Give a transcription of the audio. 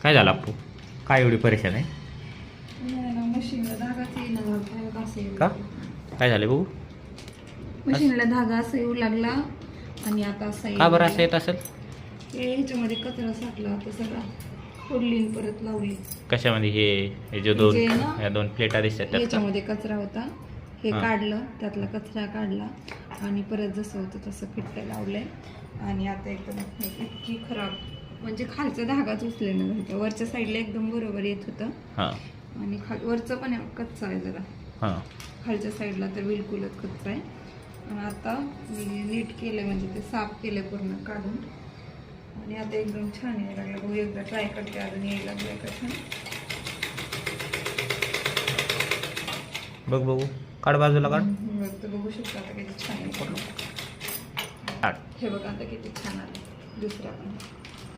काय झालं अप्पू? काय एवढी परेशान आहे? मशीनला धागाच येईना असं का? काय झालं बघू? मशीनला धागा असं येऊ लागला आणि आता असं का बरं असं येत असेल? ह्याच्यामध्ये कचरा साठला होता सगळा, फोडली परत लावली. कशामध्ये? हे जे दोन या दोन प्लेटा दिसतात त्यात का? ह्याच्यामध्ये कचरा होता, हे काढलं, त्यातला कचरा काढला आणि परत जसं होतं तसं फिट्ट लावलंय. आणि आता एकदम इतकी खराब, म्हणजे खालचा धागाच उचलेला नव्हता, वरच्या साईडला एकदम बरोबर येत होतं आणि वरचं पण कच्चा आहे जरा, खालच्या साईडला तर बिलकुलच कच्चा आहे. आणि आता मी नीट केलं, म्हणजे ते साफ केलं पूर्ण काढून आणि आता एकदम छान यायला लागलं. बघू एकदा ट्राय करते, अजून यायला लागलं का छान. बघ बघू, काढ बाजूला काढ. बघू शकता आता किती छान आहे. हे बघा आता किती छान आलं दुसरा पण.